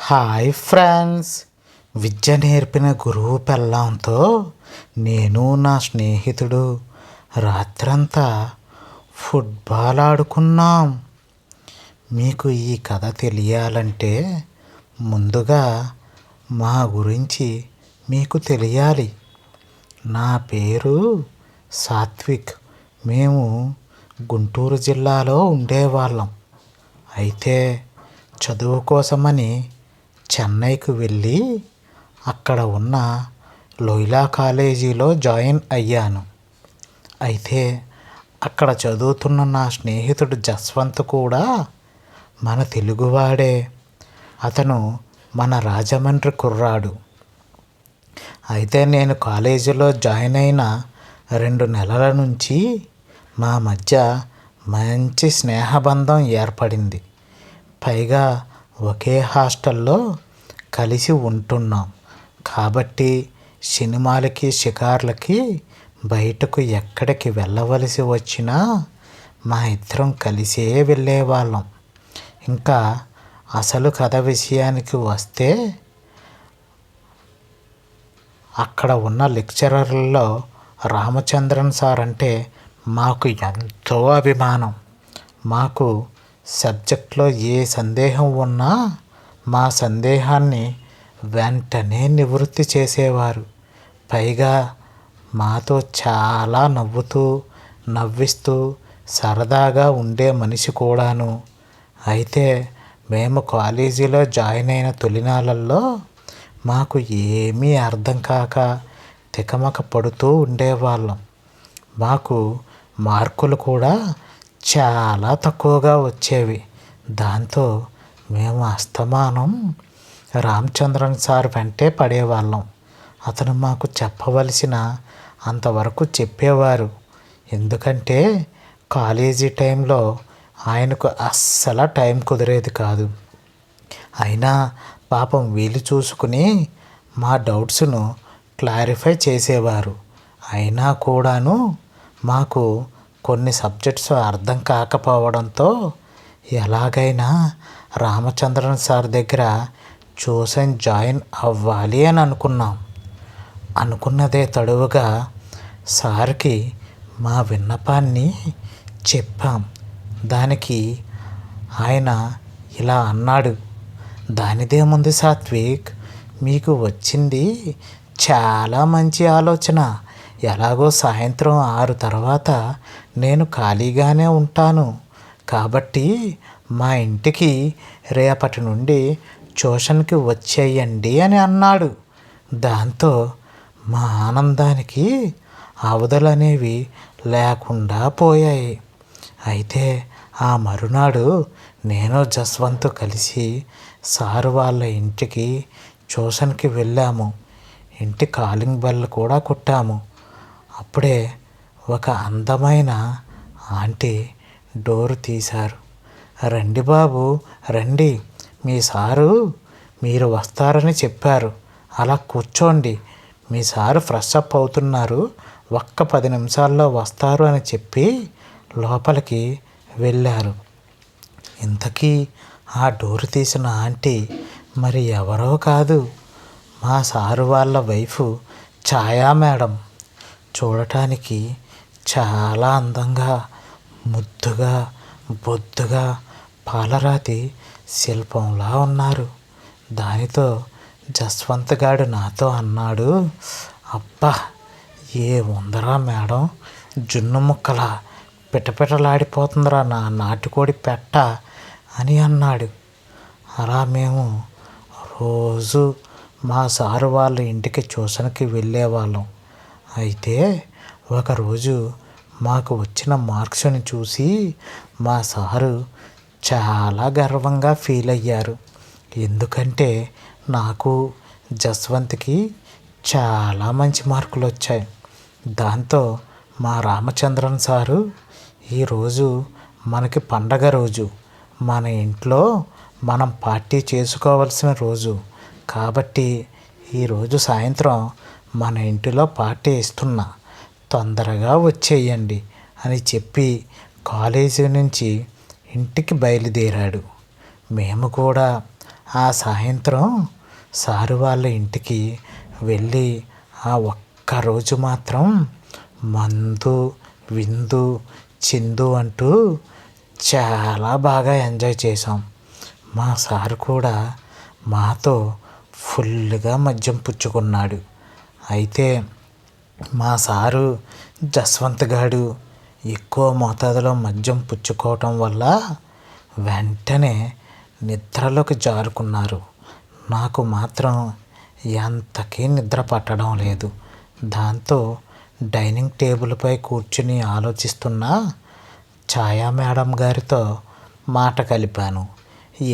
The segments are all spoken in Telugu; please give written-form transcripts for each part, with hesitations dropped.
హాయ్ ఫ్రెండ్స్, విద్య నేర్పిన గురువు పెళ్ళాంతో నేను నా స్నేహితుడు రాత్రంతా ఫుట్బాల్ ఆడుకున్నాం. మీకు ఈ కథ తెలియాలంటే ముందుగా మా గురించి మీకు తెలియాలి. నా పేరు సాత్విక్. మేము గుంటూరు జిల్లాలో ఉండేవాళ్ళం. అయితే చదువు కోసమని చెన్నైకి వెళ్ళి అక్కడ ఉన్న లోయలా కాలేజీలో జాయిన్ అయ్యాను. అయితే అక్కడ చదువుతున్న నా స్నేహితుడు జస్వంత్ కూడా మన తెలుగువాడే. అతను మన రాజమండ్రి కుర్రాడు. అయితే నేను కాలేజీలో జాయిన్ అయిన 2 నెలల నుంచి మా మధ్య మంచి స్నేహబంధం ఏర్పడింది. పైగా ఒకే హాస్టల్లో కలిసి ఉంటున్నాం కాబట్టి సినిమాలకి షికార్లకి బయటకు ఎక్కడికి వెళ్ళవలసి వచ్చినా మా ఇద్దరం కలిసే వెళ్ళేవాళ్ళం. ఇంకా అసలు కథ విషయానికి వస్తే అక్కడ ఉన్న లెక్చరర్లలో రామచంద్రన్ సార్ అంటే మాకు ఎంతో అభిమానం. మాకు సబ్జెక్ట్లో ఏ సందేహం ఉన్నా మా సందేహాన్ని వెంటనే నివృత్తి చేసేవారు. పైగా మాతో చాలా నవ్విస్తూ సరదాగా ఉండే మనిషి కూడాను. అయితే మేము కాలేజీలో జాయిన్ అయిన తొలినాళ్ళల్లో మాకు ఏమీ అర్థం కాక తికమక పడుతూ ఉండేవాళ్ళం. మాకు మార్కులు కూడా చాలా తక్కువగా వచ్చేవి. దాంతో మేము అస్తమానం రామచంద్రన్ సార్ వెంటే పడేవాళ్ళం. అతను మాకు చెప్పవలసిన అంతవరకు చెప్పేవారు. ఎందుకంటే కాలేజీ టైంలో ఆయనకు అస్సలు టైం కుదిరేది కాదు. అయినా పాపం వీలు చూసుకుని మా డౌట్స్ను క్లారిఫై చేసేవారు. అయినా కూడాను మాకు కొన్ని సబ్జెక్ట్స్ అర్థం కాకపోవడంతో ఎలాగైనా రామచంద్రన్ సార్ దగ్గర ట్యూషన్ జాయిన్ అవ్వాలి అని అనుకున్నదే తడువుగా సార్కి మా విన్నపాన్ని చెప్పాం. దానికి ఆయన ఇలా అన్నాడు, దానిదేముంది సాత్విక్, మీకు వచ్చింది చాలా మంచి ఆలోచన. ఎలాగో సాయంత్రం 6 తర్వాత నేను ఖాళీగానే ఉంటాను కాబట్టి మా ఇంటికి రేపటి నుండి ట్యూషన్కి వచ్చేయండి అని అన్నాడు. దాంతో మా ఆనందానికి అవధులనేవి లేకుండా పోయాయి. అయితే ఆ మరునాడు నేను జస్వంత్ కలిసి సారు వాళ్ళ ఇంటికి ట్యూషన్కి వెళ్ళాము. ఇంటి కాలింగ్ బెల్ కూడా కొట్టాము. అప్పుడే ఒక అందమైన ఆంటీ డోరు తీశారు. రండి బాబు రండి, మీ సారు మీరు వస్తారని చెప్పారు, అలా కూర్చోండి, మీ సారు ఫ్రెష్ అప్ అవుతున్నారు, ఒక్క 10 నిమిషాల్లో వస్తారు అని చెప్పి లోపలికి వెళ్ళారు. ఇంతకీ ఆ డోరు తీసిన ఆంటీ మరి ఎవరో కాదు, మా సారు వాళ్ళ వైఫ్ ఛాయా మేడం. చూడటానికి చాలా అందంగా, ముద్దుగా, బొద్దుగా, పాలరాతి శిల్పంలా ఉన్నారు. దానితో జస్వంత్ గాడు నాతో అన్నాడు, అబ్బా ఏ ఉందరా మేడం, జున్ను ముక్కలా పిటపిటలాడిపోతుందిరా నా నాటుకోడి పెట్ట అని అన్నాడు. అలా మేము రోజు మా సారు వాళ్ళ ఇంటికి ట్యూషన్కి వెళ్ళేవాళ్ళం. అయితే ఒకరోజు మాకు వచ్చిన మార్క్స్ని చూసి మా సారు చాలా గర్వంగా ఫీల్ అయ్యారు. ఎందుకంటే నాకు జస్వంత్కి చాలా మంచి మార్కులు వచ్చాయి. దాంతో మా రామచంద్రన్ సారు, ఈరోజు మనకి పండగ రోజు, మన ఇంట్లో మనం పార్టీ చేసుకోవాల్సిన రోజు కాబట్టి ఈరోజు సాయంత్రం మన ఇంటిలో పార్టీ ఇస్తున్నా, తొందరగా వచ్చేయండి అని చెప్పి కాలేజీ నుంచి ఇంటికి బయలుదేరాడు. మేము కూడా ఆ సాయంత్రం సారు వాళ్ళ ఇంటికి వెళ్ళి ఆ ఒక్కరోజు మాత్రం మందు విందు చిందు అంటూ చాలా బాగా ఎంజాయ్ చేసాం. మా సారు కూడా మాతో ఫుల్గా మద్యం పుచ్చుకున్నాడు. అయితే మా సారు జస్వంత్ గాడు ఎక్కువ మోతాదులో మద్యం పుచ్చుకోవటం వల్ల వెంటనే నిద్రలోకి జారుకున్నారు. నాకు మాత్రం ఎంతకీ నిద్ర పట్టడం లేదు. దాంతో డైనింగ్ టేబుల్పై కూర్చుని ఆలోచిస్తున్న ఛాయా మేడం గారితో మాట కలిపాను.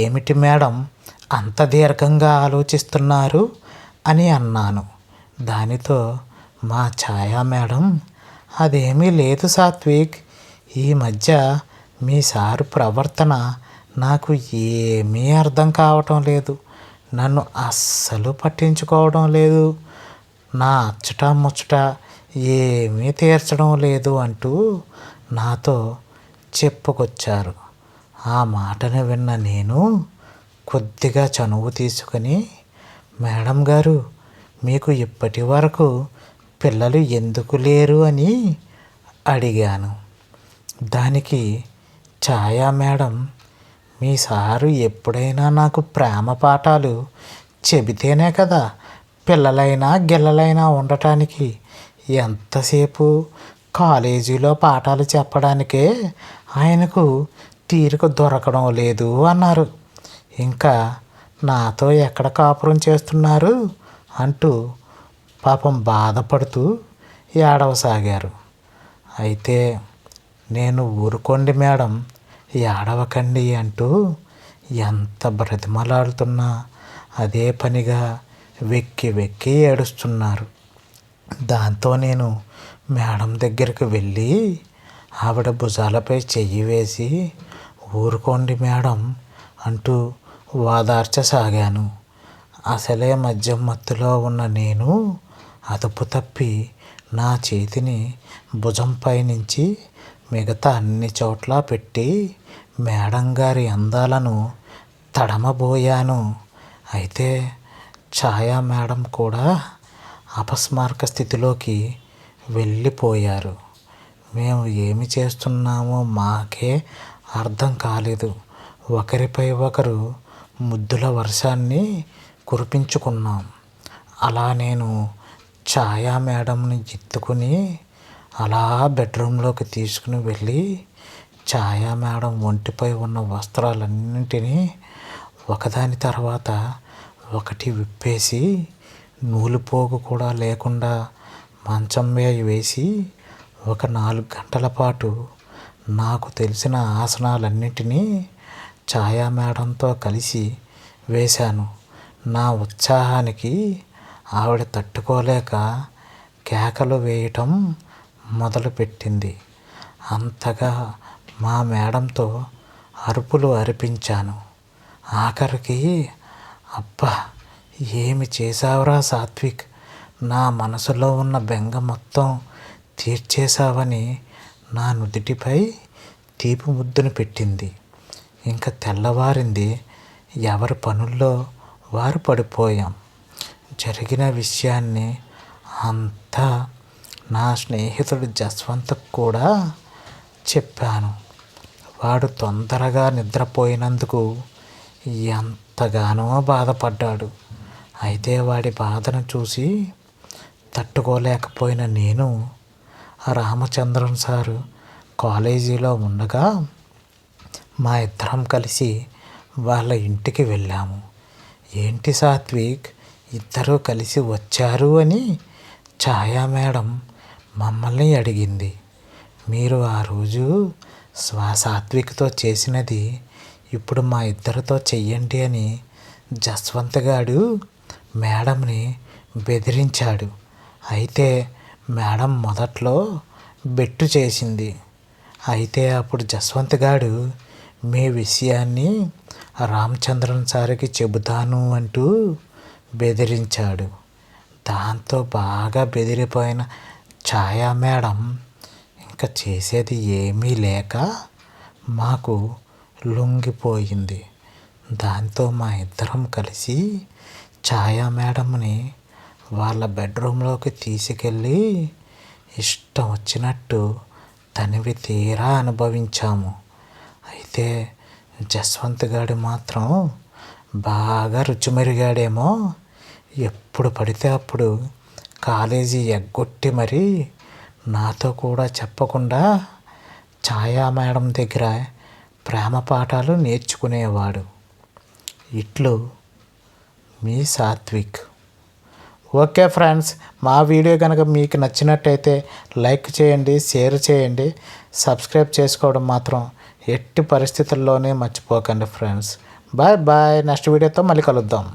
ఏమిటి మేడం అంత దీర్ఘంగా ఆలోచిస్తున్నారు అని అన్నాను. దానితో మా ఛాయా మేడం, అదేమీ లేదు సాత్విక్, ఈ మధ్య మీ సారు ప్రవర్తన నాకు ఏమీ అర్థం కావటం లేదు. నన్ను అస్సలు పట్టించుకోవడం లేదు. నా అచ్చట ముచ్చట ఏమీ తీర్చడం లేదు అంటూ నాతో చెప్పుకొచ్చారు. ఆ మాటను విన్న నేను కొద్దిగా చనువు తీసుకొని, మేడం గారు, మీకు ఇప్పటి వరకు పిల్లలు ఎందుకు లేరు అని అడిగాను. దానికి ఛాయా మేడం, మీ సారు ఎప్పుడైనా నాకు ప్రేమ పాఠాలు చెబితేనే కదా పిల్లలైనా గిల్లలైనా ఉండటానికి. ఎంతసేపు కాలేజీలో పాఠాలు చెప్పడానికే ఆయనకు తీరిక దొరకడం లేదు అన్నారు. ఇంకా నాతో ఎక్కడ కాపురం చేస్తున్నారు అంటూ పాపం బాధపడుతూ ఏడవసాగారు. అయితే నేను ఊరుకోండి మేడం, ఏడవకండి అంటూ ఎంత బ్రతిమలాడుతున్నా అదే పనిగా వెక్కి వెక్కి ఏడుస్తున్నారు. దాంతో నేను మేడం దగ్గరికి వెళ్ళి ఆవిడ భుజాలపై చెయ్యి వేసి, ఊరుకోండి మేడం అంటూ ఓదార్చసాగాను. అసలే మద్యం మత్తులో ఉన్న నేను అదుపు తప్పి నా చేతిని భుజంపై నుంచి మిగతా అన్ని చోట్ల పెట్టి మేడం గారి అందాలను తడమబోయాను. అయితే ఛాయా మేడం కూడా అపస్మారక స్థితిలోకి వెళ్ళిపోయారు. మేము ఏమి చేస్తున్నామో మాకే అర్థం కాలేదు. ఒకరిపై ఒకరు ముద్దుల వర్షాన్ని కురిపించుకున్నాం. అలా నేను ఛాయా మేడంని ఎత్తుకుని అలా బెడ్రూమ్లోకి తీసుకుని వెళ్ళి ఛాయా మేడం ఒంటిపై ఉన్న వస్త్రాలన్నింటినీ ఒకదాని తర్వాత ఒకటి విప్పేసి నూలుపోగు కూడా లేకుండా మంచం మీద వేసి ఒక 4 గంటల పాటు నాకు తెలిసిన ఆసనాలన్నింటినీ ఛాయా మేడంతో కలిసి వేశాను. నా ఉత్సాహానికి ఆవిడ తట్టుకోలేక కేకలు వేయటం మొదలుపెట్టింది. అంతగా మా మేడంతో అరుపులు అరిపించాను. ఆఖరికి, అబ్బా, ఏమి చేశావురా సాత్విక్, నా మనసులో ఉన్న బెంగ మొత్తం తీర్చేశావని నా నుదిటిపై తీపి ముద్దును పెట్టింది. ఇంకా తెల్లవారింది. ఎవరి పనుల్లో వారు పడిపోయాం. జరిగిన విషయాన్ని అంతా నా స్నేహితుడు జస్వంత్కు కూడా చెప్పాను. వాడు తొందరగా నిద్రపోయినందుకు ఎంతగానో బాధపడ్డాడు. అయితే వాడి బాధను చూసి తట్టుకోలేకపోయిన నేను రామచంద్రన్ సారు కాలేజీలో ఉండగా మా ఇద్దరం కలిసి వాళ్ళ ఇంటికి వెళ్ళాము. ఏంటి సాత్విక్, ఇద్దరూ కలిసి వచ్చారు అని ఛాయా మేడం మమ్మల్ని అడిగింది. మీరు ఆ రోజు సాత్విక్తో చేసినది ఇప్పుడు మా ఇద్దరితో చెయ్యండి అని జస్వంత్ గాడు మేడంని బెదిరించాడు. అయితే మేడం మొదట్లో బెట్టు చేసింది. అయితే అప్పుడు జస్వంత్ గాడు మీ విషయాన్ని రామచంద్రన్ సార్కి చెబుతాను అంటూ బెదిరించాడు. దాంతో బాగా బెదిరిపోయిన ఛాయా మేడం ఇంకా చేసేది ఏమీ లేక మాకు లొంగిపోయింది. దాంతో మా ఇద్దరం కలిసి ఛాయా మేడంని వాళ్ళ బెడ్రూమ్లోకి తీసుకెళ్ళి ఇష్టం వచ్చినట్టు తనివి తీరా అనుభవించాము. అయితే జస్వంత్ గాడు మాత్రం బాగా రుచిమెరిగాడేమో, ఎప్పుడు పడితే అప్పుడు కాలేజీ ఎగ్గొట్టి మరీ నాతో కూడా చెప్పకుండా ఛాయా మేడం దగ్గర ప్రేమ పాఠాలు నేర్చుకునేవాడు. ఇట్లు మీ సాత్విక్. ఓకే ఫ్రెండ్స్, మా వీడియో కనుక మీకు నచ్చినట్టయితే లైక్ చేయండి, షేర్ చేయండి, సబ్స్క్రైబ్ చేసుకోవడం మాత్రం ఎట్టి పరిస్థితుల్లోనే మర్చిపోకండి ఫ్రెండ్స్. Bye bye. నెక్స్ట్ వీడియోతో మళ్ళీ కలుద్దాం.